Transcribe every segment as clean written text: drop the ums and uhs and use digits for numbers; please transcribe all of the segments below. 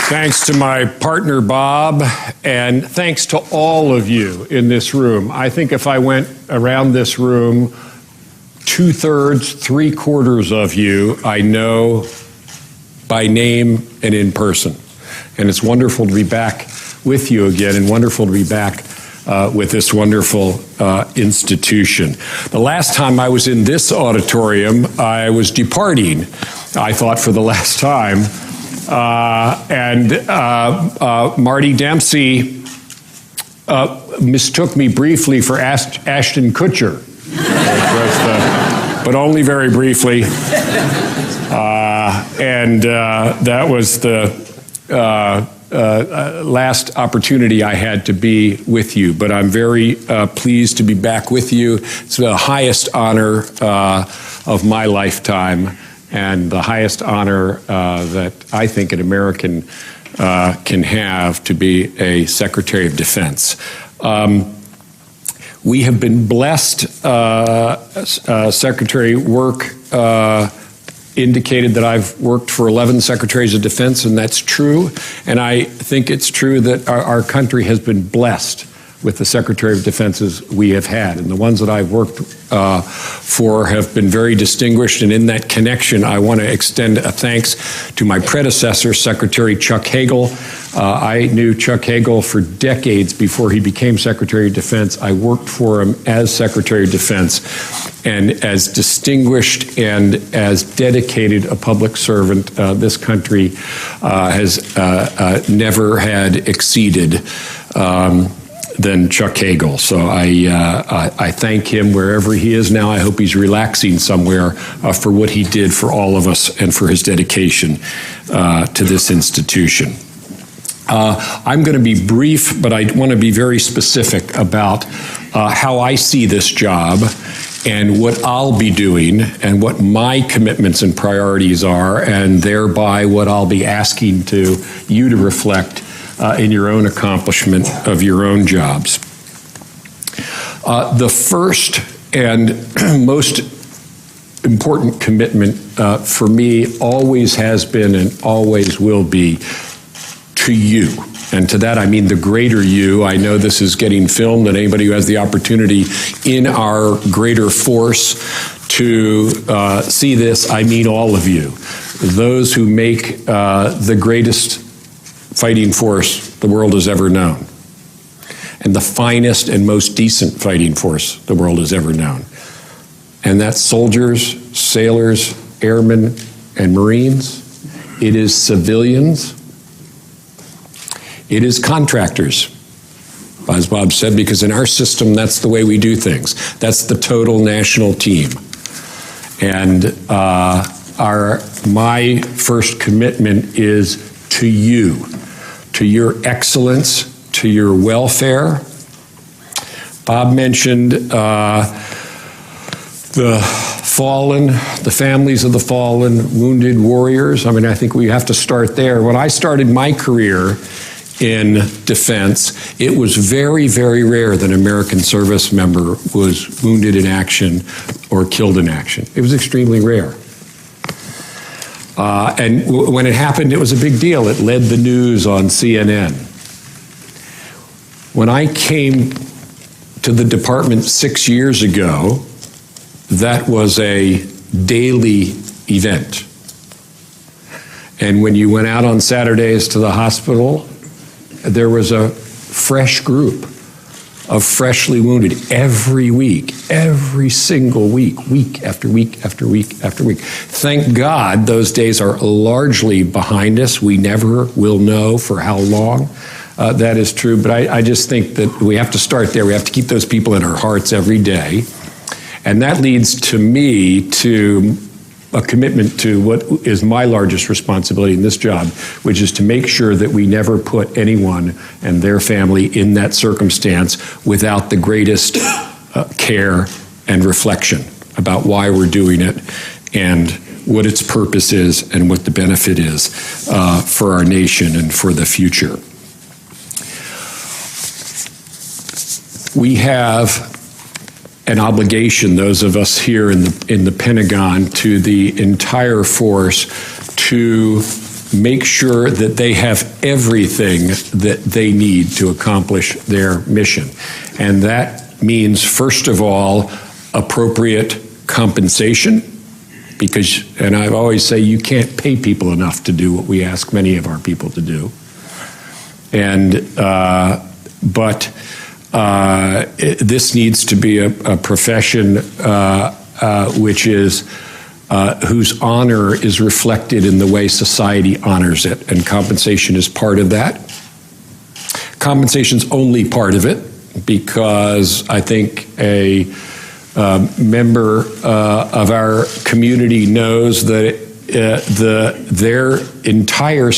Thanks to my partner, Bob, and thanks to all of you in this room. I think if I went around this room, 2/3, 3/4 of you I know by name and in person. And it's wonderful to be back with you again, and wonderful to be back with this wonderful institution. The last time I was in this auditorium, I was departing, I thought, for the last time. Marty Dempsey mistook me briefly for Ashton Kutcher, but only very briefly. That was the last opportunity I had to be with you. But I'm very pleased to be back with you. It's the highest honor of my lifetime, and the highest honor that I think an American can have, to be a Secretary of Defense. We have been blessed. Secretary Work indicated that I've worked for 11 Secretaries of Defense, and that's true. And I think it's true that our country has been blessed with the Secretary of Defenses we have had. And the ones that I've worked for have been very distinguished. And in that connection, I want to extend a thanks to my predecessor, Secretary Chuck Hagel. I knew Chuck Hagel for decades before he became Secretary of Defense. I worked for him as Secretary of Defense. And as distinguished and as dedicated a public servant this country has never had exceeded than Chuck Hagel. So I thank him wherever he is now. I hope he's relaxing somewhere for what he did for all of us and for his dedication to this institution. I'm going to be brief, but I want to be very specific about how I see this job and what I'll be doing and what my commitments and priorities are, and thereby what I'll be asking you to reflect in your own accomplishment of your own jobs. The first and most important commitment for me always has been and always will be to you. And to that I mean the greater you. I know this is getting filmed, and anybody who has the opportunity in our greater force to see this, I mean all of you. Those who make the greatest fighting force the world has ever known, and the finest and most decent fighting force the world has ever known. And that's soldiers, sailors, airmen, and Marines. It is civilians. It is contractors, as Bob said, because in our system, that's the way we do things. That's the total national team. And my first commitment is to you, to your excellence, to your welfare. Bob mentioned the fallen, the families of the fallen, wounded warriors. I mean, I think we have to start there. When I started my career in defense, it was very, very rare that an American service member was wounded in action or killed in action. It was extremely rare. And when it happened, it was a big deal. It led the news on CNN. When I came to the department 6 years ago, that was a daily event. And when you went out on Saturdays to the hospital, there was a fresh group of freshly wounded every week, every single week, week after week after week after week. Thank God those days are largely behind us. We never will know for how long that is true, but I just think that we have to start there. We have to keep those people in our hearts every day. And that leads to me to a commitment to what is my largest responsibility in this job, which is to make sure that we never put anyone and their family in that circumstance without the greatest care and reflection about why we're doing it and what its purpose is and what the benefit is for our nation and for the future. We have an obligation, those of us here in the Pentagon, to the entire force to make sure that they have everything that they need to accomplish their mission. And that means, first of all, appropriate compensation, because, and I always say, you can't pay people enough to do what we ask many of our people to do. And, this needs to be a profession which is, whose honor is reflected in the way society honors it, and compensation is part of that. Compensation's only part of it, because I think a member of our community knows that their entire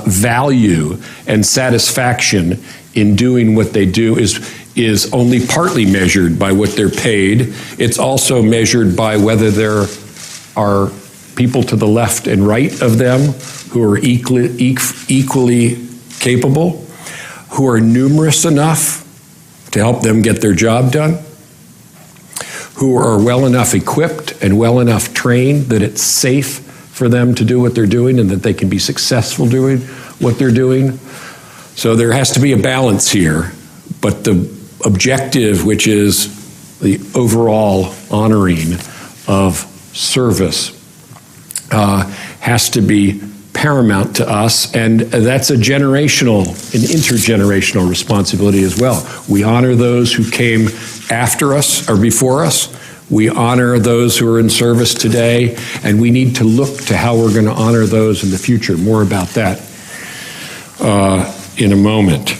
value and satisfaction in doing what they do is only partly measured by what they're paid. It's also measured by whether there are people to the left and right of them who are equally capable, who are numerous enough to help them get their job done, who are well enough equipped and well enough trained that it's safe for them to do what they're doing and that they can be successful doing what they're doing. So there has to be a balance here, but the objective, which is the overall honoring of service, has to be paramount to us, and that's an intergenerational responsibility as well. We honor those who came after us or before us. We honor those who are in service today, and we need to look to how we're going to honor those in the future. More about that in a moment.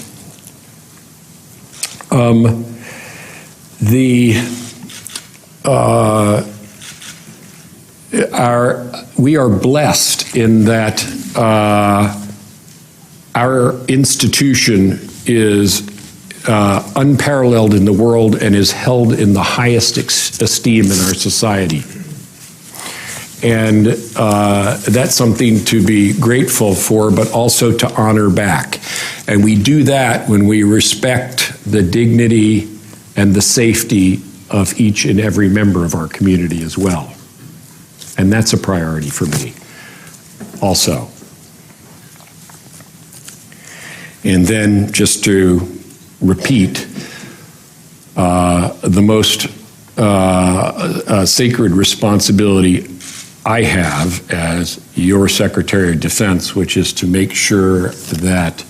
We are blessed in that our institution is unparalleled in the world and is held in the highest esteem in our society. And that's something to be grateful for, but also to honor back. And we do that when we respect the dignity and the safety of each and every member of our community as well. And that's a priority for me also. And then just to repeat, the most sacred responsibility I have as your Secretary of Defense, which is to make sure that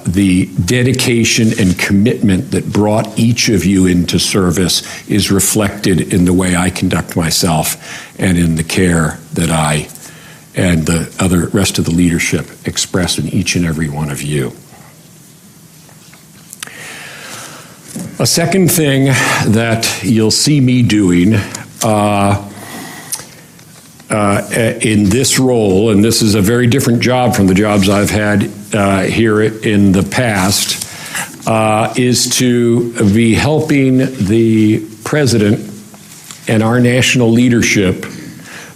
the dedication and commitment that brought each of you into service is reflected in the way I conduct myself and in the care that I and the rest of the leadership express in each and every one of you. A second thing that you'll see me doing in this role, and this is a very different job from the jobs I've had here in the past, is to be helping the President and our national leadership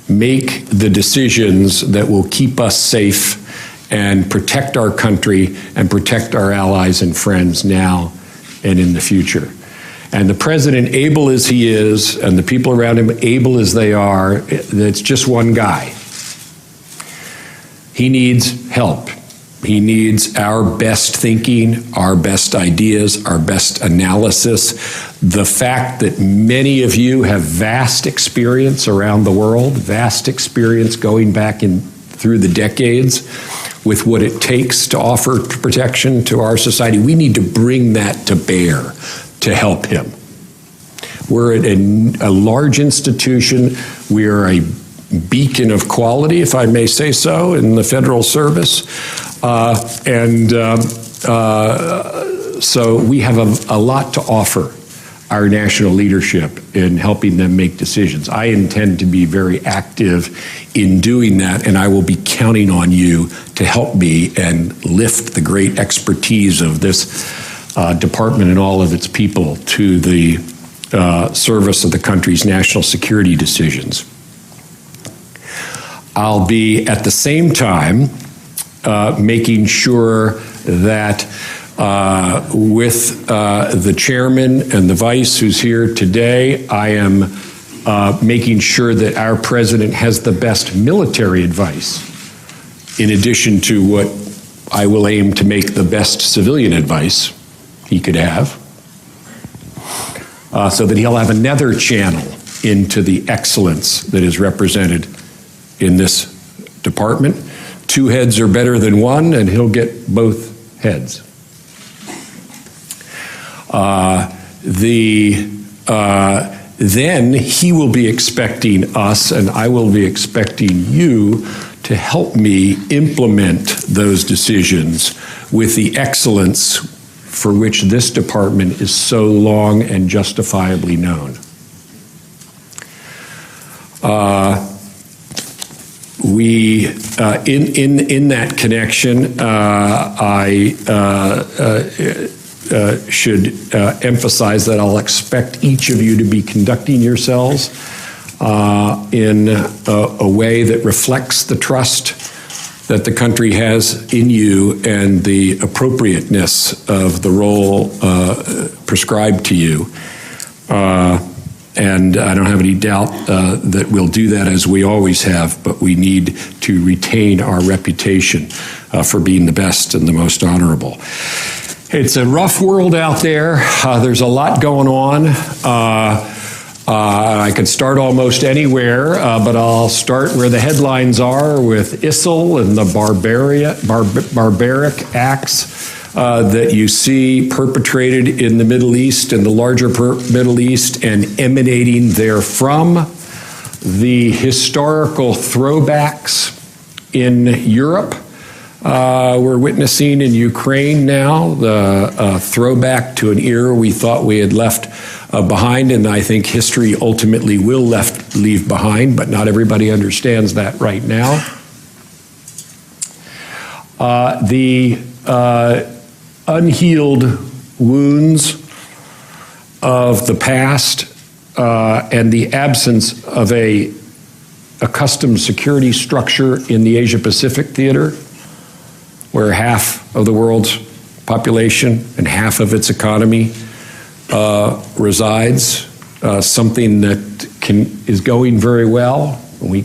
make the decisions that will keep us safe and protect our country and protect our allies and friends now and in the future. And the President, able as he is, and the people around him, able as they are, it's just one guy. He needs help. He needs our best thinking, our best ideas, our best analysis. The fact that many of you have vast experience around the world, vast experience going back through the decades with what it takes to offer protection to our society. We need to bring that to bear to help him. We're at a large institution. We are a beacon of quality, if I may say so, in the federal service. So we have a lot to offer our national leadership in helping them make decisions. I intend to be very active in doing that, and I will be counting on you to help me and lift the great expertise of this department and all of its people to the service of the country's national security decisions. I'll be at the same time making sure that with the chairman and the vice who's here today, I am making sure that our president has the best military advice in addition to what I will aim to make the best civilian advice he could have, so that he'll have another channel into the excellence that is represented in this department. 2 heads are better than 1, and he'll get both heads. Then he will be expecting us, and I will be expecting you to help me implement those decisions with the excellence for which this department is so long and justifiably known. In that connection, I should emphasize that I'll expect each of you to be conducting yourselves in a way that reflects the trust that the country has in you and the appropriateness of the role prescribed to you. And I don't have any doubt that we'll do that as we always have, but we need to retain our reputation for being the best and the most honorable. It's a rough world out there. There's a lot going on. I could start almost anywhere, but I'll start where the headlines are with ISIL and the barbaric acts that you see perpetrated in the Middle East and the larger Middle East and emanating therefrom, the historical throwbacks in Europe. We're witnessing in Ukraine now the throwback to an era we thought we had left behind, and I think history ultimately will leave behind, but not everybody understands that right now. The unhealed wounds of the past and the absence of a accustomed security structure in the Asia-Pacific theater, where half of the world's population and half of its economy resides, something that is going very well. We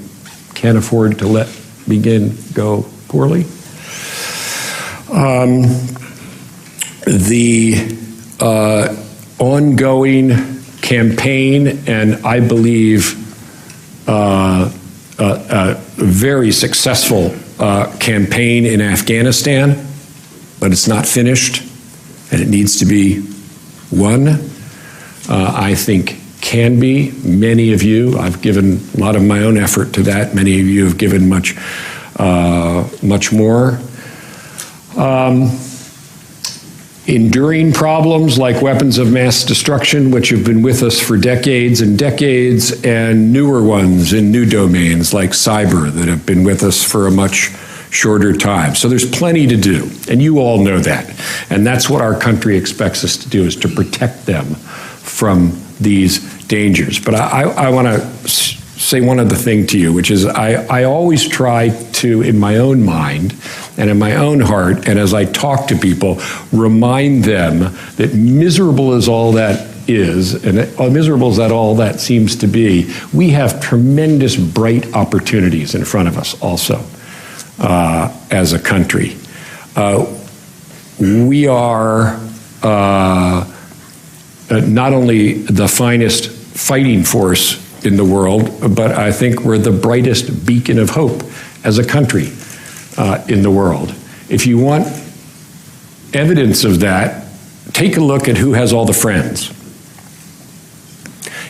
can't afford to let begin go poorly. The ongoing campaign, and I believe very successful campaign in Afghanistan, but it's not finished, and it needs to be won. I think can be. Many of you, I've given a lot of my own effort to that. Many of you have given much more. Enduring problems like weapons of mass destruction, which have been with us for decades and decades, and newer ones in new domains like cyber that have been with us for a much shorter time. So there's plenty to do, and you all know that. And that's what our country expects us to do, is to protect them from these dangers. But I want to say one other thing to you, which is I always try to, in my own mind and in my own heart, and as I talk to people, remind them that miserable as all that is, and miserable as that all that seems to be, we have tremendous bright opportunities in front of us also as a country. We are not only the finest fighting force in the world, but I think we're the brightest beacon of hope as a country in the world. If you want evidence of that, take a look at who has all the friends.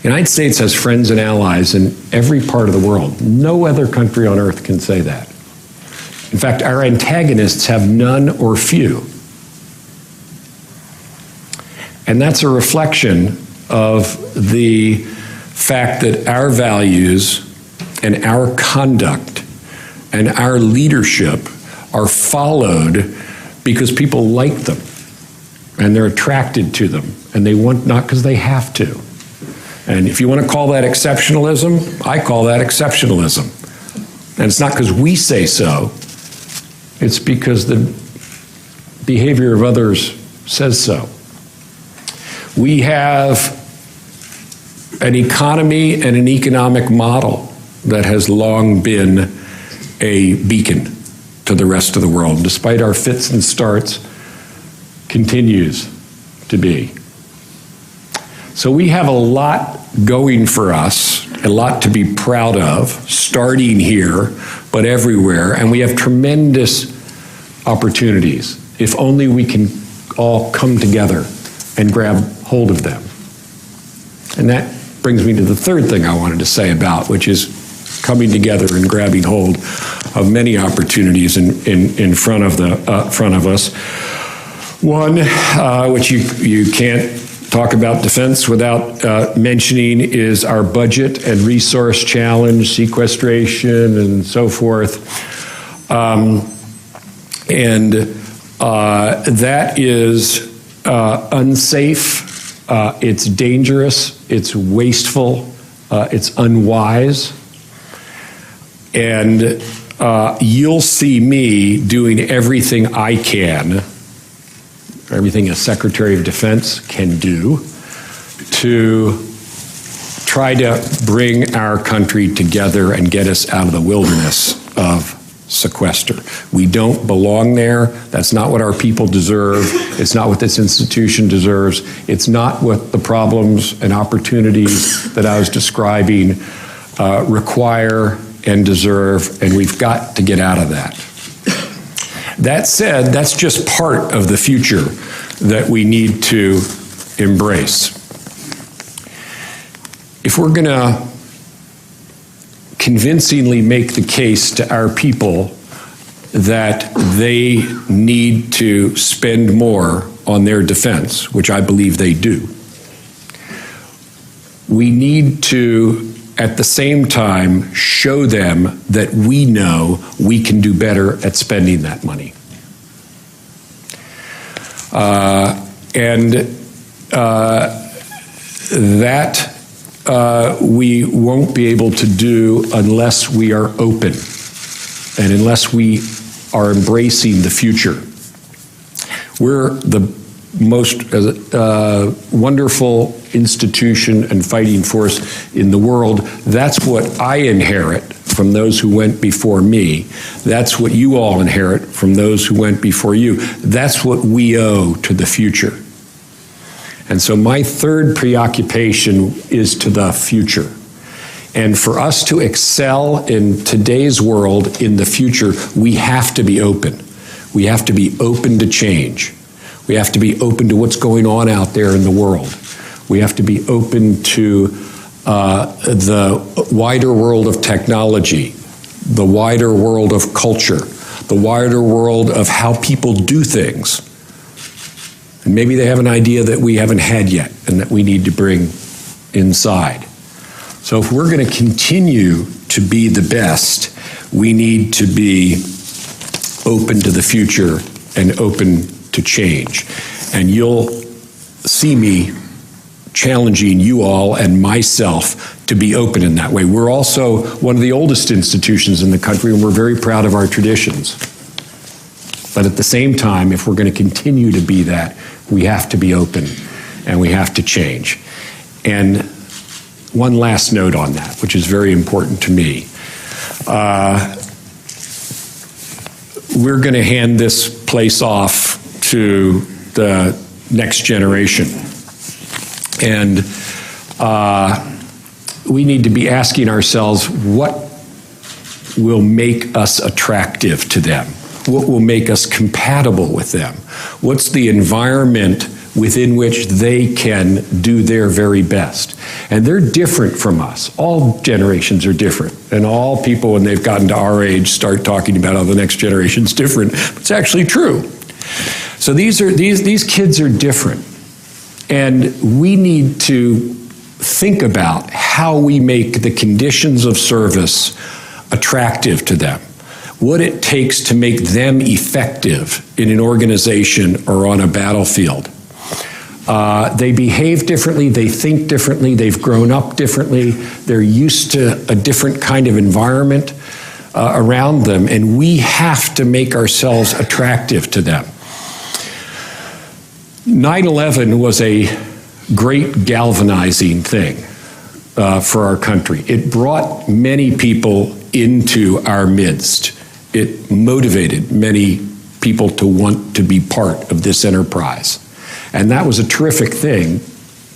The United States has friends and allies in every part of the world. No other country on earth can say that. In fact, our antagonists have none or few. And that's a reflection of the fact that our values and our conduct and our leadership are followed because people like them and they're attracted to them, and they want, not because they have to. And if you want to call that exceptionalism, I call that exceptionalism. And it's not because we say so, it's because the behavior of others says so. We have an economy and an economic model that has long been a beacon to the rest of the world, despite our fits and starts, continues to be. So we have a lot going for us, a lot to be proud of, starting here, but everywhere, and we have tremendous opportunities, if only we can all come together and grab hold of them. And that brings me to the third thing I wanted to say about, which is coming together and grabbing hold of many opportunities in front of us. One, which you can't talk about defense without mentioning, is our budget and resource challenge, sequestration, and so forth. That is unsafe, it's dangerous, it's wasteful, it's unwise. And you'll see me doing everything I can, everything a Secretary of Defense can do, to try to bring our country together and get us out of the wilderness of sequester. We don't belong there. That's not what our people deserve. It's not what this institution deserves. It's not what the problems and opportunities that I was describing require and deserve, and we've got to get out of that. That said, that's just part of the future that we need to embrace. If we're going to convincingly make the case to our people that they need to spend more on their defense, which I believe they do, we need to, at the same time, show them that we know we can do better at spending that money. That we won't be able to do unless we are open and unless we are embracing the future. We're the most wonderful institution and fighting force in the world. That's what I inherit from those who went before me. That's what you all inherit from those who went before you. That's what we owe to the future. And so my third preoccupation is to the future. And for us to excel in today's world, in the future, we have to be open. We have to be open to change. We have to be open to what's going on out there in the world. We have to be open to the wider world of technology, the wider world of culture, the wider world of how people do things. And maybe they have an idea that we haven't had yet and that we need to bring inside. So if we're going to continue to be the best, we need to be open to the future and open to change. And you'll see me challenging you all and myself to be open in that way. We're also one of the oldest institutions in the country, and we're very proud of our traditions. But at the same time, if we're going to continue to be that, we have to be open and we have to change. And one last note on that, which is very important to me. We're going to hand this place off to the next generation. And we need to be asking ourselves, what will make us attractive to them? What will make us compatible with them? What's the environment within which they can do their very best? And they're different from us. All generations are different. And all people, when they've gotten to our age, start talking about how the next generation's different. But it's actually true. So these kids are different. And we need to think about how we make the conditions of service attractive to them. What it takes to make them effective in an organization or on a battlefield. They behave differently, they think differently, they've grown up differently, they're used to a different kind of environment around them, and we have to make ourselves attractive to them. 9/11 was a great galvanizing thing for our country. It brought many people into our midst it motivated many people to want to be part of this enterprise. And that was a terrific thing,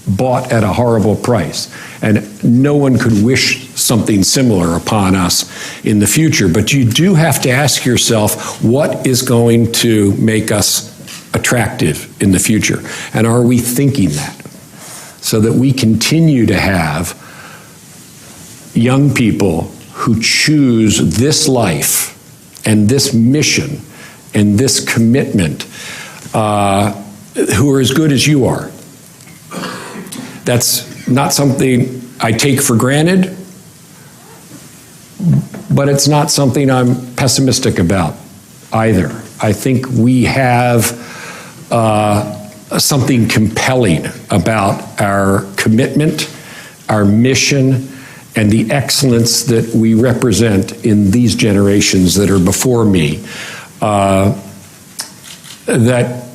bought at a horrible price. And no one could wish something similar upon us in the future. But you do have to ask yourself, what is going to make us attractive in the future? And are we thinking that? So that we continue to have young people who choose this life and this mission and this commitment, who are as good as you are. That's not something I take for granted, but it's not something I'm pessimistic about either. I think we have something compelling about our commitment, our mission, and the excellence that we represent in these generations that are before me, that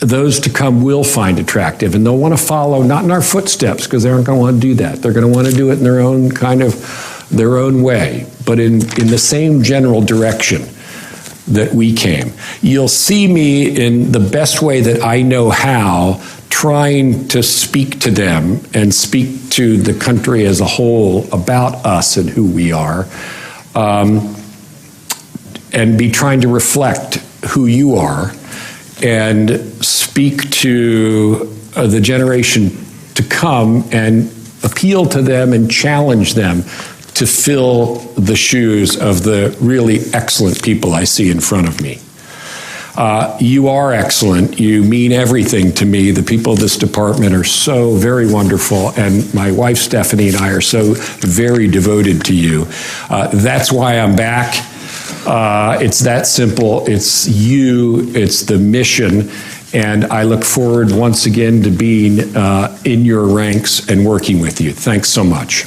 those to come will find attractive, and they'll want to follow, not in our footsteps, because they aren't going to want to do that. They're going to want to do it in their own kind of, their own way, but in the same general direction that we came. You'll see me in the best way that I know how, trying to speak to them and speak to the country as a whole about us and who we are, and be trying to reflect who you are, and speak to the generation to come and appeal to them and challenge them to fill the shoes of the really excellent people I see in front of me. You are excellent. You mean everything to me. The people of this department are so very wonderful, and my wife Stephanie and I are so very devoted to you. That's why I'm back. It's that simple. It's you. It's the mission. And I look forward once again to being in your ranks and working with you. Thanks so much.